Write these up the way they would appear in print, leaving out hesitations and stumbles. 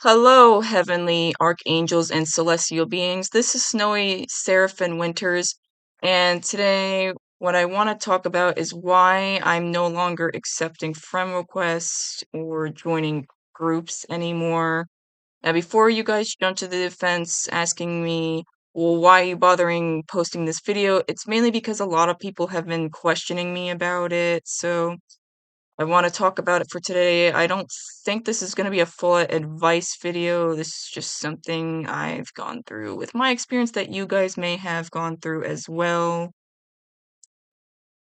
Hello, heavenly archangels and celestial beings. This is Snowy Seraphim Winters, and today what I want to talk about is why I'm no longer accepting friend requests or joining groups anymore. Now, before you guys jump to the defense asking me, well, why are you bothering posting this video? It's mainly because a lot of people have been questioning me about it, so I want to talk about it for today. I don't think this is going to be a full advice video. This is just something I've gone through with my experience that you guys may have gone through as well.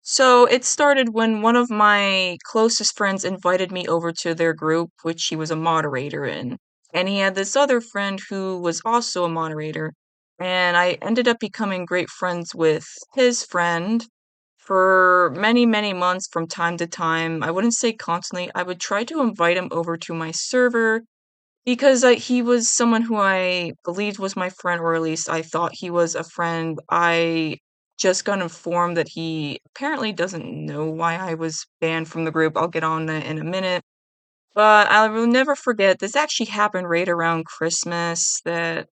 So it started when one of my closest friends invited me over to their group, which he was a moderator in. And he had this other friend who was also a moderator. And I ended up becoming great friends with his friend for many, many months from time to time. I wouldn't say constantly. I would try to invite him over to my server because he was someone who I believed was my friend, or at least I thought he was a friend. I just got informed that he apparently doesn't know why I was banned from the group. I'll get on that in a minute. But I will never forget, this actually happened right around Christmas, that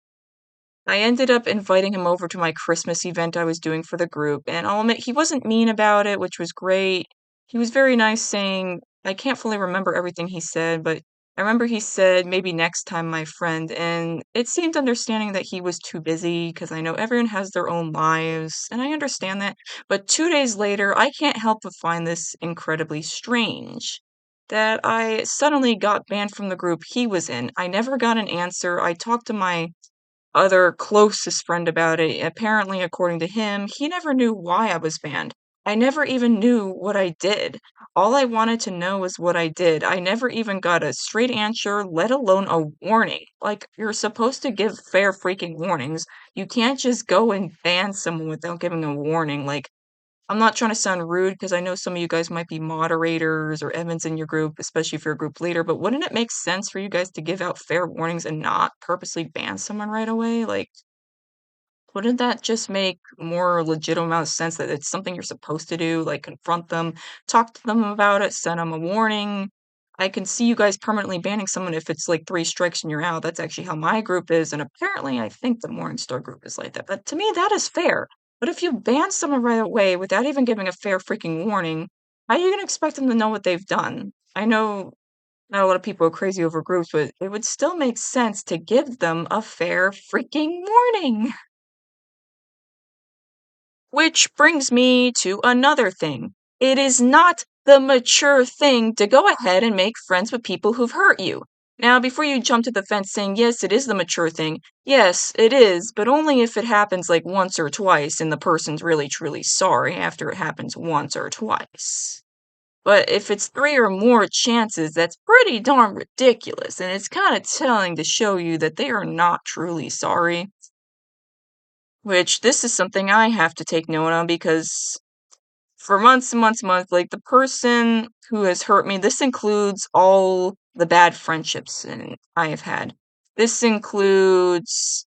I ended up inviting him over to my Christmas event I was doing for the group, and I'll admit he wasn't mean about it, which was great. He was very nice, saying, I can't fully remember everything he said, but I remember he said, maybe next time, my friend, and it seemed understanding that he was too busy, because I know everyone has their own lives, and I understand that. But 2 days later, I can't help but find this incredibly strange. That I suddenly got banned from the group he was in. I never got an answer. I talked to my other closest friend about it. Apparently, according to him, he never knew why I was banned. I never even knew what I did. All I wanted to know was what I did. I never even got a straight answer, let alone a warning. Like, you're supposed to give fair freaking warnings. You can't just go and ban someone without giving a warning. Like, I'm not trying to sound rude because I know some of you guys might be moderators or admins in your group, especially if you're a group leader, but wouldn't it make sense for you guys to give out fair warnings and not purposely ban someone right away? Like, wouldn't that just make more legitimate amount of sense that it's something you're supposed to do? Like, confront them, talk to them about it, send them a warning. I can see you guys permanently banning someone if it's like 3 strikes and you're out. That's actually how my group is, and apparently I think the Morningstar group is like that. But to me, that is fair. But if you ban someone right away without even giving a fair freaking warning, how are you gonna expect them to know what they've done? I know not a lot of people are crazy over groups, but it would still make sense to give them a fair freaking warning. Which brings me to another thing. It is not the mature thing to go ahead and make friends with people who've hurt you. Now, before you jump to the fence saying, yes, it is the mature thing, yes, it is, but only if it happens like once or twice and the person's really truly sorry after it happens once or twice. But if it's 3 or more chances, that's pretty darn ridiculous, and it's kind of telling to show you that they are not truly sorry. Which this is something I have to take note on because for months and months and months, like the person who has hurt me, this includes all the bad friendships and I have had. This includes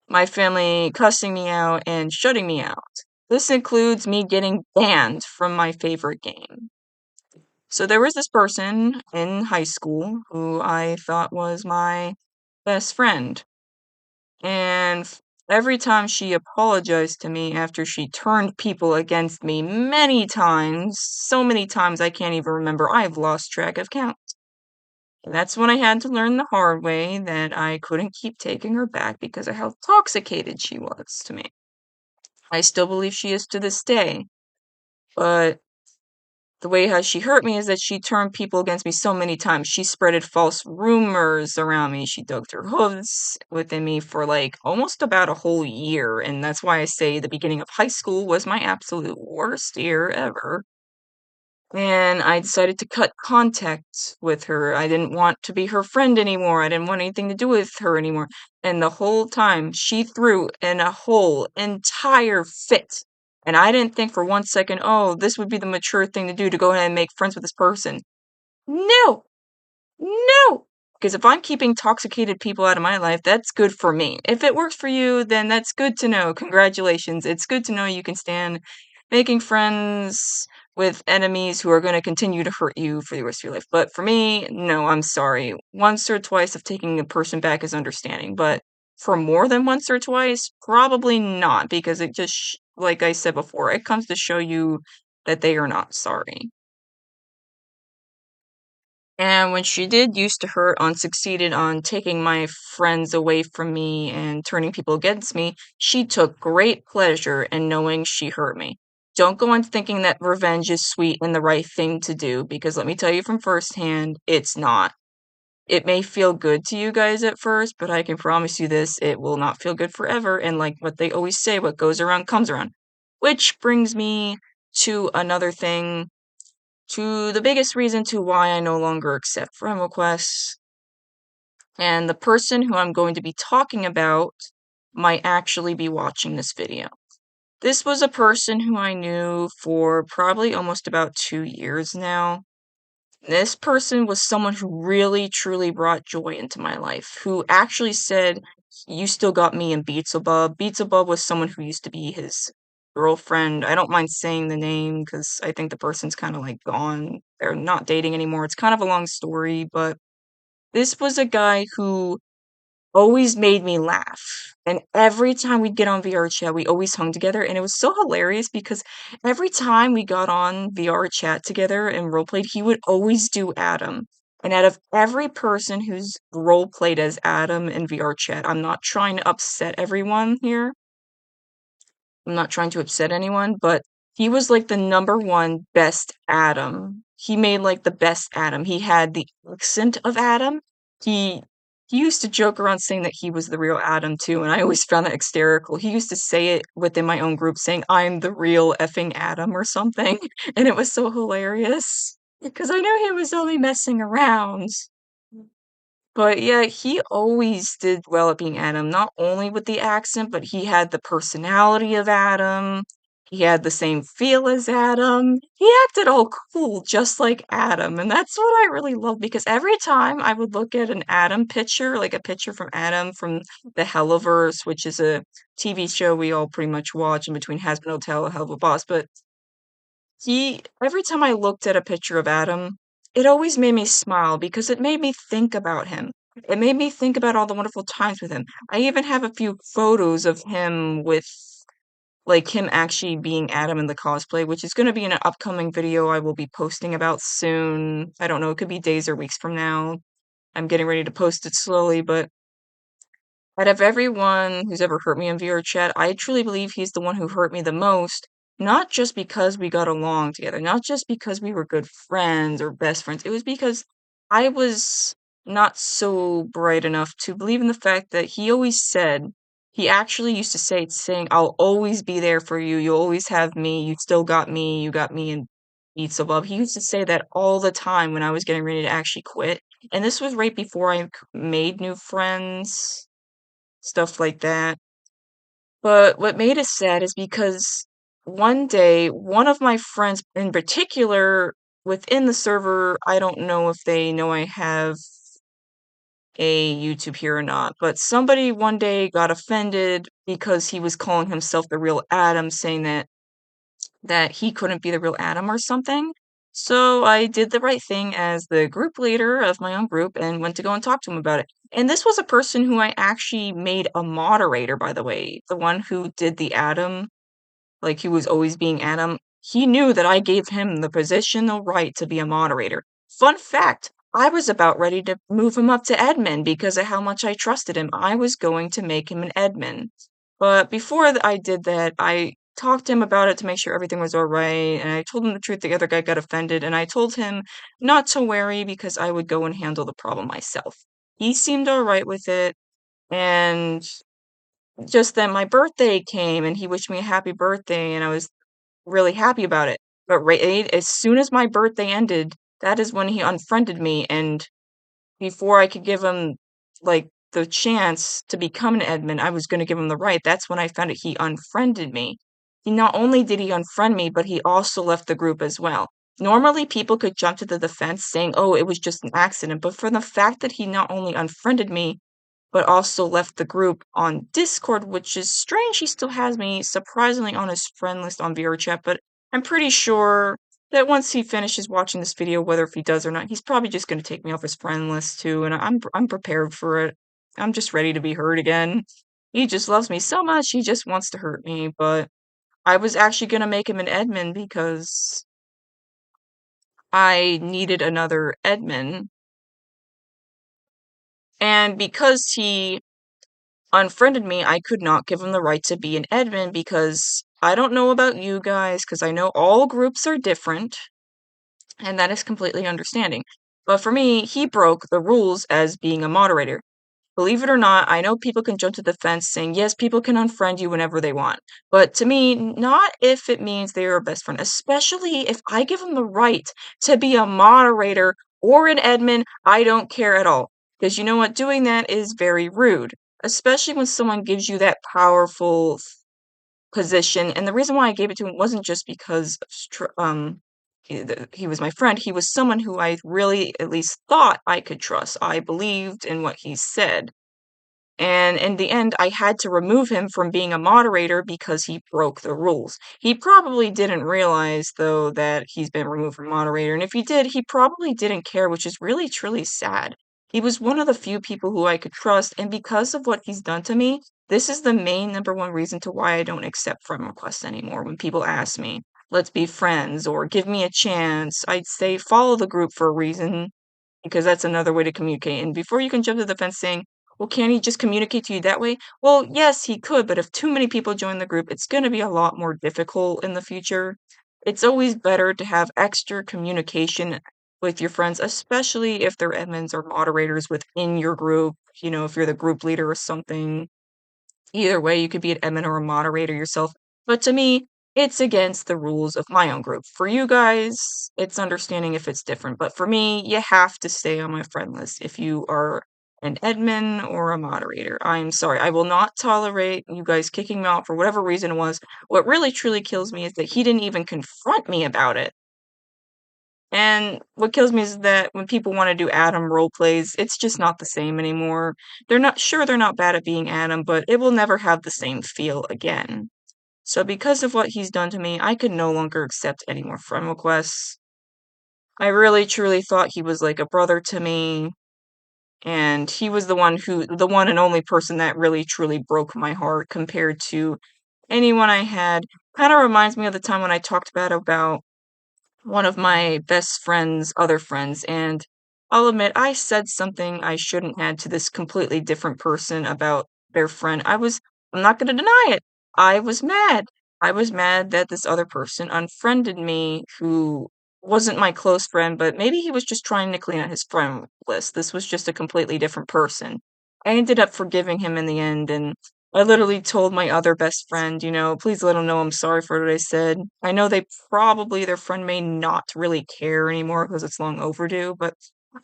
my family cussing me out and shutting me out. This includes me getting banned from my favorite game. So there was this person in high school who I thought was my best friend. And every time she apologized to me after she turned people against me many times, so many times I can't even remember, I've lost track of count. And that's when I had to learn the hard way that I couldn't keep taking her back because of how intoxicated she was to me. I still believe she is to this day, but the way how she hurt me is that she turned people against me so many times. She spreaded false rumors around me. She dug her hooves within me for like almost about a whole year. And that's why I say the beginning of high school was my absolute worst year ever. And I decided to cut contact with her. I didn't want to be her friend anymore. I didn't want anything to do with her anymore. And the whole time she threw in a whole entire fit. And I didn't think for 1 second, oh, this would be the mature thing to do to go ahead and make friends with this person. No, no. Because if I'm keeping intoxicated people out of my life, that's good for me. If it works for you, then that's good to know. Congratulations. It's good to know you can stand making friends with enemies who are going to continue to hurt you for the rest of your life. But for me, no, I'm sorry. Once or twice of taking a person back is understanding, but for more than once or twice, probably not, because it just, like I said before, it comes to show you that they are not sorry. And when she did used to hurt on succeeded on taking my friends away from me and turning people against me, she took great pleasure in knowing she hurt me. Don't go on thinking that revenge is sweet and the right thing to do, because let me tell you from firsthand, it's not. It may feel good to you guys at first, but I can promise you this, it will not feel good forever. And like what they always say, what goes around comes around. Which brings me to another thing, to the biggest reason to why I no longer accept friend requests. And the person who I'm going to be talking about might actually be watching this video. This was a person who I knew for probably almost about 2 years now. This person was someone who really truly brought joy into my life, who actually said, "You still got me in Beelzebub." Beelzebub was someone who used to be his girlfriend. I don't mind saying the name because I think the person's kind of like gone. They're not dating anymore. It's kind of a long story, but this was a guy who always made me laugh. And every time we'd get on VR chat, we always hung together. And it was so hilarious because every time we got on VR chat together and roleplayed, he would always do Adam. And out of every person who's roleplayed as Adam in VR chat, I'm not trying to upset everyone here. I'm not trying to upset anyone, but he was like the number one best Adam. He made like the best Adam. He had the accent of Adam. He he used to joke around saying that he was the real Adam too, and I always found that hysterical. He used to say it within my own group, saying, "I'm the real effing Adam" or something, and it was so hilarious because I knew he was only messing around. But yeah, he always did well at being Adam, not only with the accent, but he had the personality of Adam. He had the same feel as Adam. He acted all cool, just like Adam. And that's what I really love because every time I would look at an Adam picture, like a picture from Adam from the Helliverse, which is a TV show we all pretty much watch in between Has Been Hotel, Hell of a Boss, but every time I looked at a picture of Adam, it always made me smile because it made me think about him. It made me think about all the wonderful times with him. I even have a few photos of him with, like, him actually being Adam in the cosplay, which is gonna be in an upcoming video I will be posting about soon. I don't know, it could be days or weeks from now. I'm getting ready to post it slowly, but out of everyone who's ever hurt me in VR chat, I truly believe he's the one who hurt me the most, not just because we got along together, not just because we were good friends or best friends. It was because I was not so bright enough to believe in the fact that he actually used to say, saying, "I'll always be there for you. You'll always have me. You still got me. You got me in beats above." He used to say that all the time when I was getting ready to actually quit. And this was right before I made new friends, stuff like that. But what made it sad is because one day, one of my friends in particular within the server, I don't know if they know I have a YouTube here or not, but somebody one day got offended because he was calling himself the real Adam, saying that he couldn't be the real Adam or something. So I did the right thing as the group leader of my own group and went to go and talk to him about it. And this was a person who I actually made a moderator, by the way. The one who did the Adam, like he was always being Adam. He knew that I gave him the positional right to be a moderator. Fun fact, I was about ready to move him up to admin because of how much I trusted him. I was going to make him an admin. But before I did that, I talked to him about it to make sure everything was all right, and I told him the truth. The other guy got offended, and I told him not to worry because I would go and handle the problem myself. He seemed all right with it, and just then my birthday came, and he wished me a happy birthday, and I was really happy about it. But right as soon as my birthday ended, that is when he unfriended me, and before I could give him, like, the chance to become an admin, I was gonna give him the right, that's when I found out he unfriended me. He not only did he unfriend me, but he also left the group as well. Normally, people could jump to the defense saying, "Oh, it was just an accident," but for the fact that he not only unfriended me, but also left the group on Discord, which is strange, he still has me surprisingly on his friend list on VRChat, but I'm pretty sure that once he finishes watching this video, whether if he does or not, he's probably just gonna take me off his friend list too, and I'm prepared for it. I'm just ready to be hurt again. He just loves me so much, he just wants to hurt me, but I was actually gonna make him an admin because I needed another admin, and because he unfriended me, I could not give him the right to be an admin because I don't know about you guys, because I know all groups are different, and that is completely understanding. But for me, he broke the rules as being a moderator. Believe it or not, I know people can jump to the fence saying, yes, people can unfriend you whenever they want. But to me, not if it means they are a best friend, especially if I give them the right to be a moderator or an admin, I don't care at all. Because you know what? Doing that is very rude, especially when someone gives you that powerful position. And the reason why I gave it to him wasn't just because of he was my friend. He was someone who I really at least thought I could trust. I believed in what he said. And in the end, I had to remove him from being a moderator because he broke the rules. He probably didn't realize, though, that he's been removed from moderator. And if he did, he probably didn't care, which is really, truly sad. He was one of the few people who I could trust. And because of what he's done to me, this is the main number one reason to why I don't accept friend requests anymore. When people ask me, let's be friends or give me a chance, I'd say follow the group for a reason because that's another way to communicate. And before you can jump to the fence saying, well, can't he just communicate to you that way? Well, yes, he could, but if too many people join the group, it's going to be a lot more difficult in the future. It's always better to have extra communication with your friends, especially if they're admins or moderators within your group. You know, if you're the group leader or something, either way, you could be an admin or a moderator yourself. But to me, it's against the rules of my own group. For you guys, it's understanding if it's different. But for me, you have to stay on my friend list if you are an admin or a moderator. I'm sorry. I will not tolerate you guys kicking me out for whatever reason it was. What really truly kills me is that he didn't even confront me about it. And what kills me is that when people wanna do Adam role plays, it's just not the same anymore. They're not bad at being Adam, but it will never have the same feel again. So because of what he's done to me, I could no longer accept any more friend requests. I really truly thought he was like a brother to me, and he was the one and only person that really truly broke my heart compared to anyone I had. Kinda reminds me of the time when I talked about one of my best friend's other friends, and I'll admit I said something I shouldn't had to this completely different person about their friend. I'm not gonna deny it. I was mad. I was mad that this other person unfriended me who wasn't my close friend, but maybe he was just trying to clean out his friend list. This was just a completely different person. I ended up forgiving him in the end, and I literally told my other best friend, you know, "Please let him know I'm sorry for what I said." I know their friend may not really care anymore because it's long overdue, but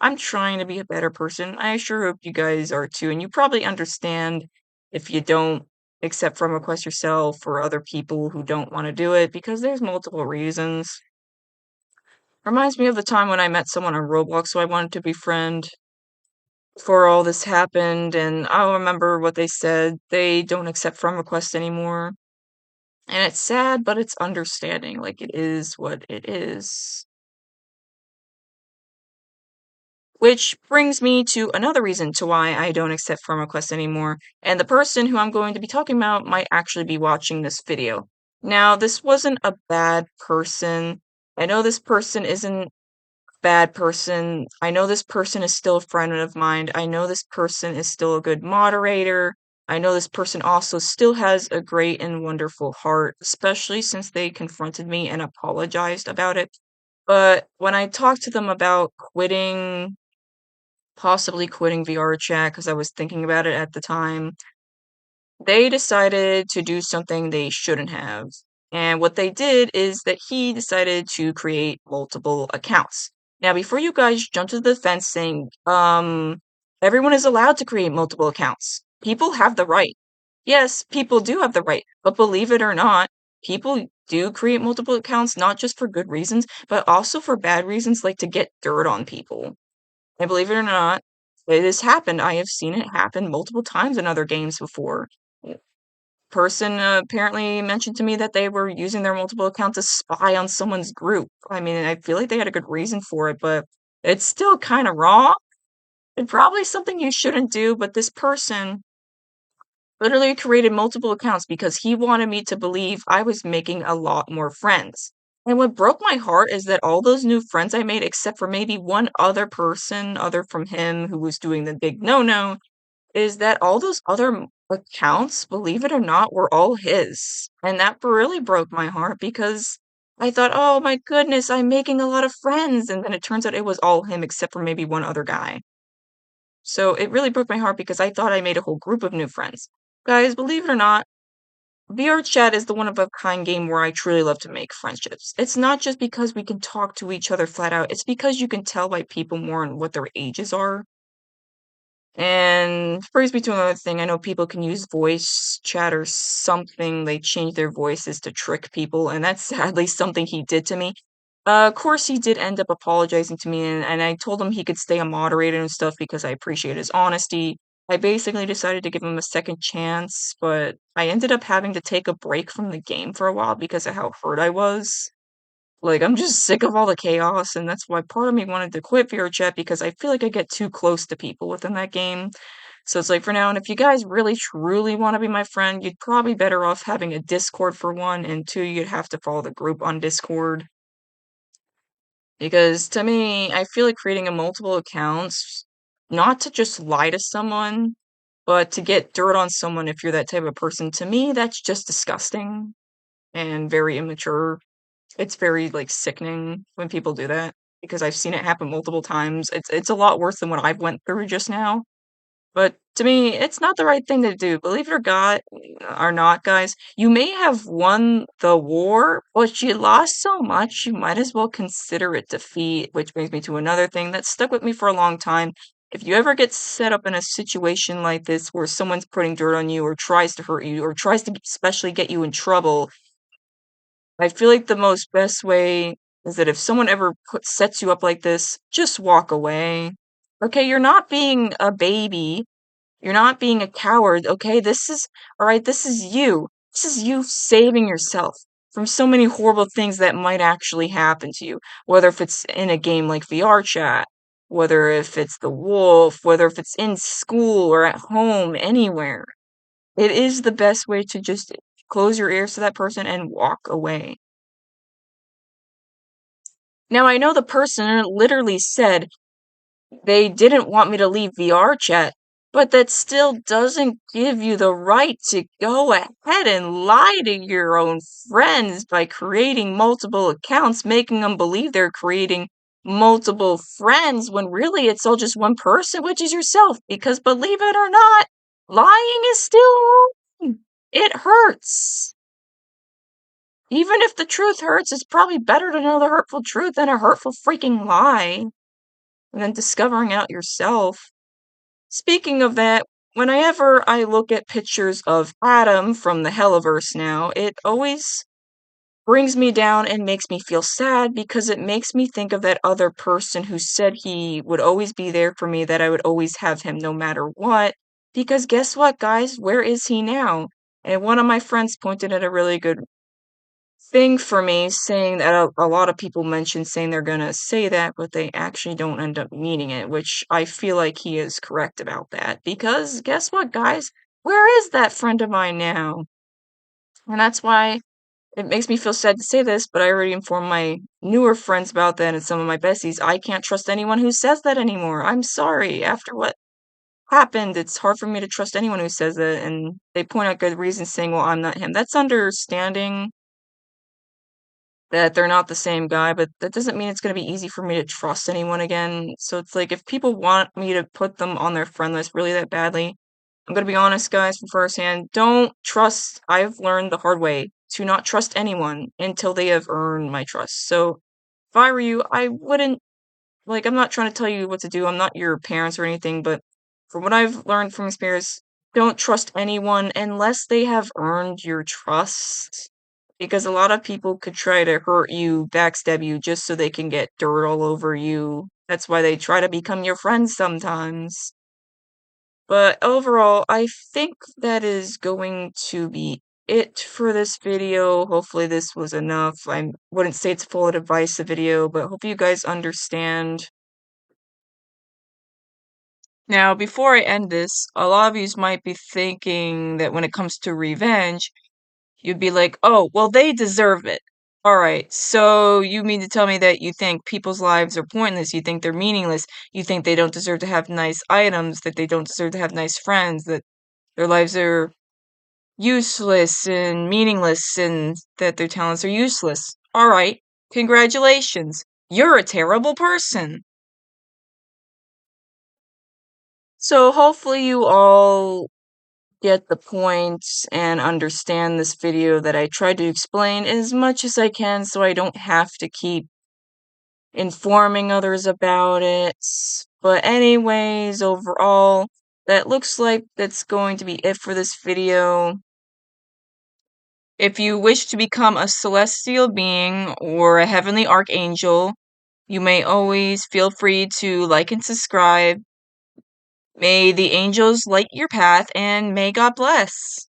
I'm trying to be a better person. I sure hope you guys are too, and you probably understand if you don't accept from requests yourself or other people who don't wanna do it because there's multiple reasons. Reminds me of the time when I met someone on Roblox who I wanted to befriend before all this happened, and I'll remember what they said. They don't accept friend requests anymore. And it's sad, but it's understanding, like, it is what it is. Which brings me to another reason to why I don't accept friend requests anymore, and the person who I'm going to be talking about might actually be watching this video. Now, this wasn't a bad person. I know this person isn't bad person. I know this person is still a friend of mine. I know this person is still a good moderator. I know this person also still has a great and wonderful heart, especially since they confronted me and apologized about it. But when I talked to them about possibly quitting VR chat, because I was thinking about it at the time, they decided to do something they shouldn't have. And what they did is that he decided to create multiple accounts. Now, before you guys jump to the fence saying, everyone is allowed to create multiple accounts. People have the right. Yes, people do have the right. But believe it or not, people do create multiple accounts, not just for good reasons, but also for bad reasons, like to get dirt on people. And believe it or not, it has happened. I have seen it happen multiple times in other games before. person apparently mentioned to me that they were using their multiple accounts to spy on someone's group. I mean, I feel like they had a good reason for it, but it's still kind of wrong and probably something you shouldn't do. But this person literally created multiple accounts because he wanted me to believe I was making a lot more friends. And what broke my heart is that all those new friends I made, except for maybe one other person, other from him who was doing the big no no, is that all those other accounts, believe it or not, were all his. And that really broke my heart because I thought, oh my goodness, I'm making a lot of friends. And then it turns out it was all him except for maybe one other guy. So it really broke my heart because I thought I made a whole group of new friends. Guys, believe it or not, VR chat is the one of a kind game where I truly love to make friendships. It's not just because we can talk to each other flat out, it's because you can tell by people more on what their ages are. And brings me to another thing. I know people can use voice chat or something. They change their voices to trick people, and that's sadly something he did to me. Of course, he did end up apologizing to me, and I told him he could stay a moderator and stuff because I appreciate his honesty. I basically decided to give him a second chance, but I ended up having to take a break from the game for a while because of how hurt I was. Like, I'm just sick of all the chaos, and that's why part of me wanted to quit VRChat because I feel like I get too close to people within that game. So it's like for now, and if you guys really truly want to be my friend, you'd probably better off having a Discord for one, and two, you'd have to follow the group on Discord. Because to me, I feel like creating a multiple accounts, not to just lie to someone, but to get dirt on someone if you're that type of person, to me, that's just disgusting and very immature. It's very, like, sickening when people do that because I've seen it happen multiple times. It's a lot worse than what I've went through just now, but to me, it's not the right thing to do. Believe it or not, guys, you may have won the war, but you lost so much, you might as well consider it defeat, which brings me to another thing that stuck with me for a long time. If you ever get set up in a situation like this where someone's putting dirt on you or tries to hurt you or tries to especially get you in trouble, I feel like the most best way is that if someone ever sets you up like this, just walk away. Okay, you're not being a baby. You're not being a coward. Okay, all right, this is you. This is you saving yourself from so many horrible things that might actually happen to you. Whether if it's in a game like VR chat, whether if it's the wolf, whether if it's in school or at home, anywhere. It is the best way to just close your ears to that person and walk away. Now, I know the person literally said they didn't want me to leave VR chat, but that still doesn't give you the right to go ahead and lie to your own friends by creating multiple accounts, making them believe they're creating multiple friends when really it's all just one person, which is yourself. Because believe it or not, lying is still wrong. It hurts. Even if the truth hurts, it's probably better to know the hurtful truth than a hurtful freaking lie, and then discovering out yourself. Speaking of that, whenever I look at pictures of Adam from the Helliverse now, it always brings me down and makes me feel sad because it makes me think of that other person who said he would always be there for me, that I would always have him no matter what. Because guess what, guys? Where is he now? And one of my friends pointed at a really good thing for me, saying that a lot of people mention saying they're gonna say that, but they actually don't end up meaning it, which I feel like he is correct about that. Because guess what, guys? Where is that friend of mine now? And that's why it makes me feel sad to say this, but I already informed my newer friends about that and some of my besties. I can't trust anyone who says that anymore. I'm sorry. After what happened, it's hard for me to trust anyone who says it. And they point out good reasons saying, well, I'm not him. That's understanding that they're not the same guy, but that doesn't mean it's gonna be easy for me to trust anyone again. So it's like if people want me to put them on their friend list really that badly, I'm gonna be honest, guys, from firsthand, don't trust. I've learned the hard way to not trust anyone until they have earned my trust. So if I were you, I wouldn't, like, I'm not trying to tell you what to do. I'm not your parents or anything, but from what I've learned from experience, don't trust anyone unless they have earned your trust. Because a lot of people could try to hurt you, backstab you just so they can get dirt all over you. That's why they try to become your friends sometimes. But overall, I think that is going to be it for this video. Hopefully this was enough. I wouldn't say it's full advice video, but hope you guys understand. Now, before I end this, a lot of yous might be thinking that when it comes to revenge, you'd be like, oh, well, they deserve it. All right, so you mean to tell me that you think people's lives are pointless, you think they're meaningless, you think they don't deserve to have nice items, that they don't deserve to have nice friends, that their lives are useless and meaningless, and that their talents are useless. All right, congratulations. You're a terrible person. So hopefully you all get the point and understand this video that I tried to explain as much as I can so I don't have to keep informing others about it. But anyways, overall, that looks like that's going to be it for this video. If you wish to become a celestial being or a heavenly archangel, you may always feel free to like and subscribe. May the angels light your path, and may God bless.